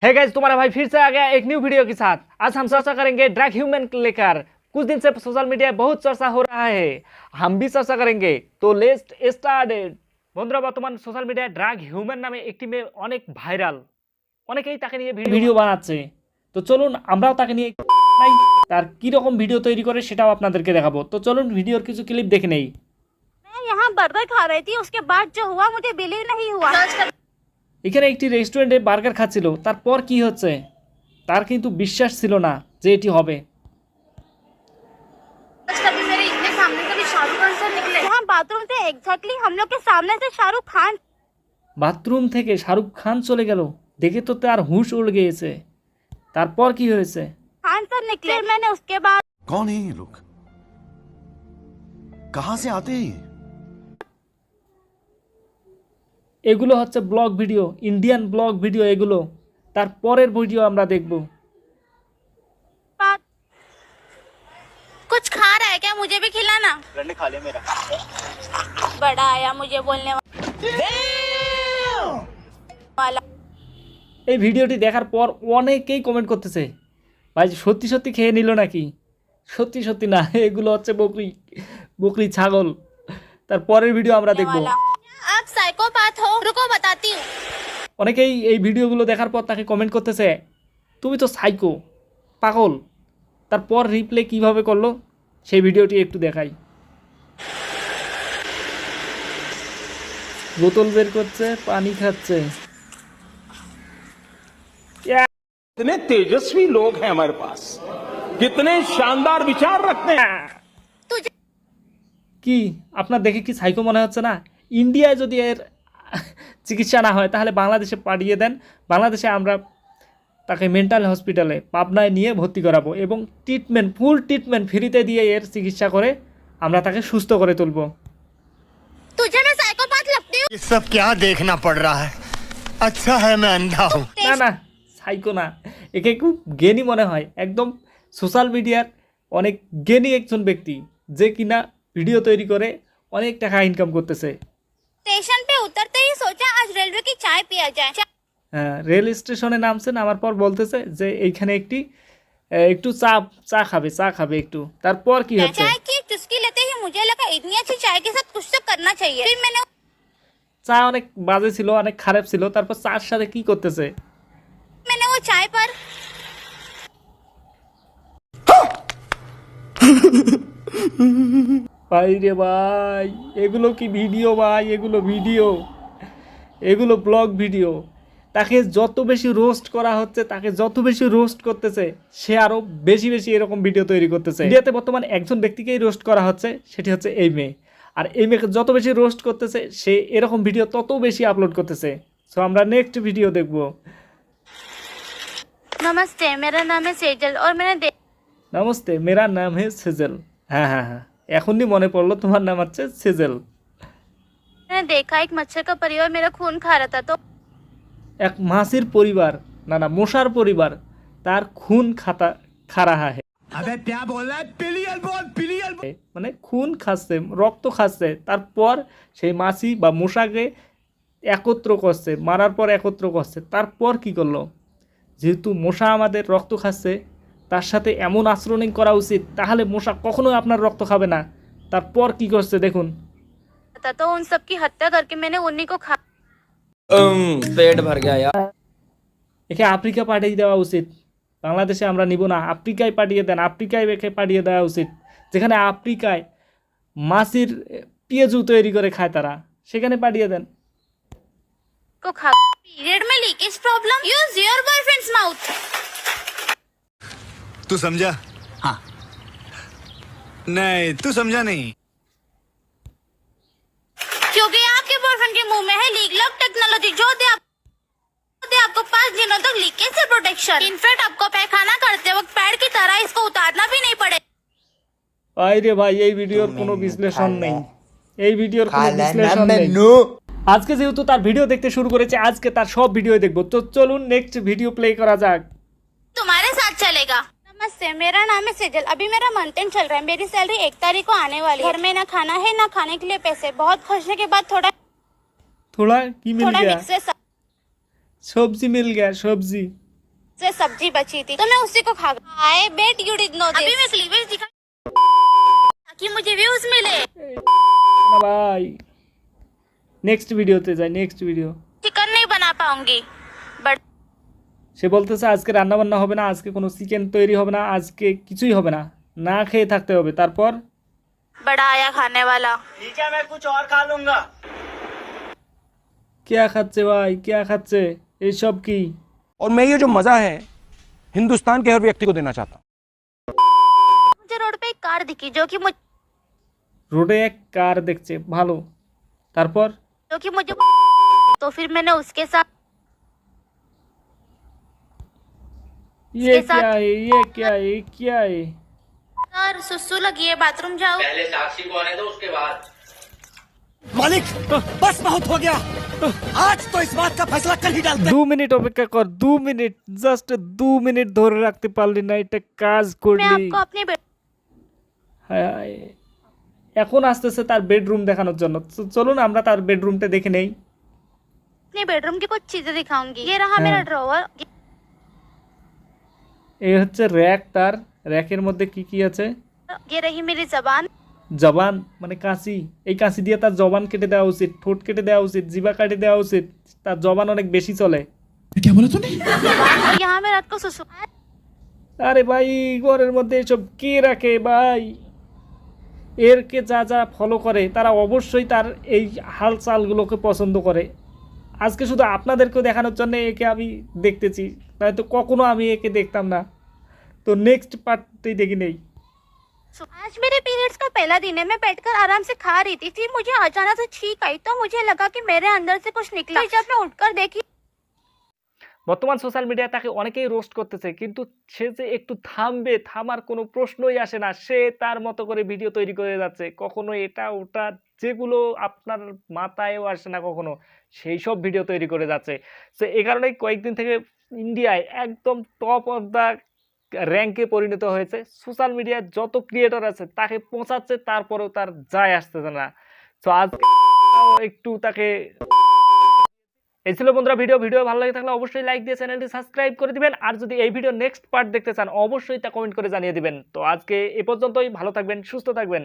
है गाइस, तुम्हारा भाई फिर से आ गया एक न्यू वीडियो के साथ। आज हम चर्चा करेंगे ड्रैग ह्यूमन लेकर। कुछ दिन से सोशल मीडिया बहुत चर्चा हो रहा है, हम भी चर्चा करेंगे। तो लेट्स स्टार्ट। বন্ধুরা, বর্তমান সোশ্যাল মিডিয়ায় ড্রাগ হিউম্যান নামে একটি মেয়ে অনেক ভাইরাল, অনেকেই তাকে নিয়ে ভিডিও বানাচ্ছে। তো চলুন আমরাও তাকে নিয়ে তার কি রকম ভিডিও তৈরি করে সেটাও আপনাদেরকে দেখাবো। তো চলুন ভিডিওর কিছু ক্লিপ দেখে নেই। मैं यहाँ बर्गर खा रही थी, उसके बाद जो हुआ मुझे बिलीव नहीं हुआ। এখানে একটি রেস্টুরেন্টে বার্গার খাচ্ছিল, তারপর কি হচ্ছে তার কিন্তু বিশ্বাস ছিল না যে এটি হবে। कभी मेरे इतने सामने कभी शाहरुख खान सर निकले। यहाँ बाथरूम से एग्जैक्टली हम लोग के सामने से शाहरुख खान। বাথরুম থেকে শাহরুখ খান চলে গেল, দেখে তো তার হুঁশ উড়ে গিয়েছে। তারপর কি হয়েছে? खान सर निकले। फिर मैंने उसके बाद कौन है ये लोग? कहां से आते हैं ये? এগুলো হচ্ছে blog video, Indian blog video এগুলো। তারপরের ভিডিও আমরা দেখব। कुछ खा रहा है क्या? मुझे भी खिलाना। खा ले मेरा। बड़ा आया मुझे बोलने वाला। এই ভিডিওটি দেখার পর অনেকেই কমেন্ট করতেছে, ভাই সত্যি সত্যি খেয়ে নিল নাকি? সত্যি সত্যি না, এগুলো হচ্ছে বকরি বকরি ছাগল। তারপরের ভিডিও আমরা দেখব। आप साइकोपैथ हो, रुको बताती हूँ। অনেকেই এই ভিডিওগুলো দেখার পর তাকে কমেন্ট করতেছে, তুমি তো সাইকো, পাগল। তারপর রিপ্লে কিভাবে করলো সেই ভিডিওটি একটু দেখাই। বোতল বের করছে, পানি খাচ্ছে। कितने तेजस्वी लोग हैं हमारे पास, कितने शानदार विचार रखते हैं। तुझे কি আপনার দেখে কি সাইকো মনে হচ্ছে না? ইন্ডিয়ায় যদি এর চিকিৎসা না হয় তাহলে বাংলাদেশে পাঠিয়ে দেন। বাংলাদেশে আমরা তাকে মেন্টাল হসপিটালে পাবনায় নিয়ে ভর্তি করাবো এবং ট্রিটমেন্ট, ফুল ট্রিটমেন্ট ফ্রিতে দিয়ে এর চিকিৎসা করে আমরা তাকে সুস্থ করে তুলব। तुझे मैं साइकोपैथ लगती हूँ। ये सब क्या देखना पड़ रहा है? अच्छा है मैं अंधा हूँ। না না, সাইকো না, একে খুব জ্ঞানী মনে হয়। একদম সোশ্যাল মিডিয়ার অনেক জ্ঞানী একজন ব্যক্তি, যে কিনা ভিডিও তৈরি করে অনেক টাকা ইনকাম করতেছে। स्टेशन पे उतरते ही सोचा आज रेलवे की चाय पिया जाए। হ্যাঁ, রেল স্টেশনে নামছে, নামার পর বলতেছে যে এইখানে একটু চা খাবে একটু। তারপর কি হচ্ছে? चाय की चुस्की लेते ही मुझे लगा इतनी अच्छी चाय के साथ कुछ तो करना चाहिए। फिर চা অনেক বাজে ছিল, অনেক খারাপ ছিল। তারপর চার সাথে কি করতেছে? मैंने वो चाय पर ভাই রে ভাই, এগুলো কি ভিডিও ভাই? এগুলো ব্লগ ভিডিও। তাকে যত বেশি রোস্ট করা হচ্ছে, তাকে যত বেশি রোস্ট করতেছে, সে আরও বেশি এরকম ভিডিও তৈরি করতেছে। ইন্ডিয়াতে বর্তমান একজন ব্যক্তিকেই রোস্ট করা হচ্ছে, সেটি হচ্ছে এই মেয়ে। আর এই মেয়েকে যত বেশি রোস্ট করতেছে, সে এরকম ভিডিও তত বেশি আপলোড করতেছে। সো আমরা নেক্সট ভিডিও দেখব। नमस्ते, मेरा नाम है सेजल और मैंने নমস্তে, মেরা নাম হে সেজল। হ্যাঁ, এখনই মনে পড়লো তোমার নাম হচ্ছে সেজল। देखा एक मच्छर का परिवार मेरा खून खा रहा था। तो এক মাছির পরিবার, না মশার পরিবার তার খুন খা রাহা হে। अबे क्या बोल रहा है? पिलियल बोल। মানে খুন খাচ্ছে, রক্ত খাচ্ছে। তারপর সেই মাছি বা মশাকে একত্র করছে, মারার পর একত্র করছে। তারপর কি করলো? যেহেতু মশা আমাদের রক্ত খাচ্ছে, তার সাথে এমন আচরণই করা উচিত, তাহলে মশা কখনোই আপনার রক্ত খাবে না। তারপর কি করছে দেখুন। तो उन सब की हत्या करके मैंने उन्हीं को खा। पेट भर गया यार। একে আফ্রিকা পাঠিয়ে দেওয়া উচিত। বাংলাদেশে আমরা নিব না, আফ্রিকায় পাঠিয়ে দেন। আফ্রিকায় একে পাঠিয়ে দেওয়া উচিত, যেখানে আফ্রিকায় মাছির পেঁয়াজু তৈরি করে খায় তারা, সেখানে পাঠিয়ে দেন। को खा। पीरियड में leakage problem, use your boyfriend's mouth. तू समझा? हाँ। नहीं, तू समझा नहीं। क्योंकि आपके बॉयफ्रेंड के मुंह में है लीक लॉक टेक्नोलॉजी, जो दे आपको 5 दिनों तक लीकेज से प्रोटेक्शन। इनफैक्ट आपको पैखाना करते वक्त पैड की तरह इसको उतारना भी नहीं पड़े। ভাই রে ভাই, এই ভিডিওর কোনো বিশ্লেষণ নেই, এই ভিডিওর কোনো বিশ্লেষণ নেই। আজকে যেহেতু তার ভিডিও দেখতে শুরু করেছে, আজকে তার সব ভিডিও দেখবো। তো চলুন নেক্সট ভিডিও প্লে করা যাক। तुम्हारे साथ चलेगा। नमस्ते, मेरा नाम है सेजल। अभी मेरा मंथन चल रहा है। मेरी सैलरी 1 तारीख को आने वाली है। घर में ना खाना है ना खाने के लिए पैसे। बहुत खोजने के बाद थोड़ा थोड़ा की मिल गया? मिक्स से सब्जी मिल गया, सब्जी। से सब्जी बची थी तो मैं उसी को खा गई। I bet you did know this. अभी मैं क्लीवेज दिखा ताकि मुझे व्यूज मिले। না ভাই, নেক্সট ভিডিওতে যাই, নেক্সট ভিডিও। चिकन नहीं बना पाऊंगी बट সে বলতেছে আজকে রান্না বান্না হবে না, আজকে কোনো চিকেন তৈরি হবে না, আজকে কিছুই হবে না, না খেয়ে থাকতে হবে। তারপর बड़ा आया खाने वाला। কেয়া খাচ্ছে ভাই, কেয়া খাচ্ছে, এইসব কি? और मैं ये जो मजा है हिंदुस्तान के हर व्यक्ति को देना चाहता हूँ। मुझे रोड पे एक कार दिखी जो कि मुझे রোডে এক কার দেখছে, ভালো। তারপর तो फिर मैंने उसके साथ ये क्या है, ये क्या है, ये क्या है? सर सुसु लगी है बाथरूम जाओ। मालिक बस बहुत हो गया, आज तो इस बात का फैसला कल ही डालते हैं। 2 মিনিট অপেক্ষা কর, 2 মিনিট, জাস্ট 2 মিনিট ধরে রাখতে পারলি না, এটা কাজ मैं করলি। आपको अपनी হায়, এখন আসতেছে তার বেডরুম দেখানোর জন্য। চলুন আমরা তার বেডরুমটা দেখে নেই। बेडरूम की कुछ चीजें दिखाऊंगी। ये रहा मेरा ड्रॉवर। এই হচ্ছে র্যাক, তার র্যাকের মধ্যে কি কি আছে? ये रही मेरी जबान। জবান মানে কাঁচি, এই কাঁচি দিয়ে তার জবান কেটে দেওয়া উচিত, ঠোঁট কেটে দেওয়া উচিত, জিভা কেটে দেওয়া উচিত, তার জবান অনেক বেশি চলে। यहाँ मैं रात को सुसु আরে ভাই, ঘরের মধ্যে এসব কে রাখে ভাই? এরকে যা যা ফলো করে তারা অবশ্যই তার এই হালচালগুলোকে পছন্দ করে। আজকে শুধু আপনাদেরকেও দেখানোর জন্য একে আমি দেখতেছি, নয়তো কখনো আমি একে দেখতাম না। তো নেক্সট পার্টটাই দেখি নেই। आज मेरे पीरियड्स का पहला दिन है। मैं बैठकर आराम से खा रही थी, फिर मुझे अचानक से छींक आई तो मुझे लगा कि मेरे अंदर से कुछ निकला। फिर जब मैं उठकर देखी বর্তমান সোশ্যাল মিডিয়ায় তাকে অনেকেই রোস্ট করতেছে, কিন্তু সে যে একটু থামবে, থামার কোনো প্রশ্নই আসে না। সে তার মতো করে ভিডিও তৈরি করে যাচ্ছে, কখনো এটা ওটা যেগুলো আপনার মাথায়ও আসে না কখনো, সেই সব ভিডিও তৈরি করে যাচ্ছে। সে এই কারণেই কয়েকদিন থেকে ইন্ডিয়ায় একদম টপ অফ দ্য র্যাঙ্কে পরিণত হয়েছে। সোশ্যাল মিডিয়ায় যত ক্রিয়েটর আছে তাকে পৌঁছাচ্ছে, তারপরেও তার যায় আসতেছে না। তো আজ একটু তাকে এই ছিল বন্ধুরা ভিডিও ভালো লাগে থাকলে অবশ্যই লাইক দিয়ে চ্যানেলটি সাবস্ক্রাইব করে দিবেন। আর যদি এই ভিডিও নেক্সট পার্ট দেখতে চান অবশ্যই তা কমেন্ট করে জানিয়ে দিবেন। তো আজকে এ পর্যন্তই, ভালো থাকবেন, সুস্থ থাকবেন।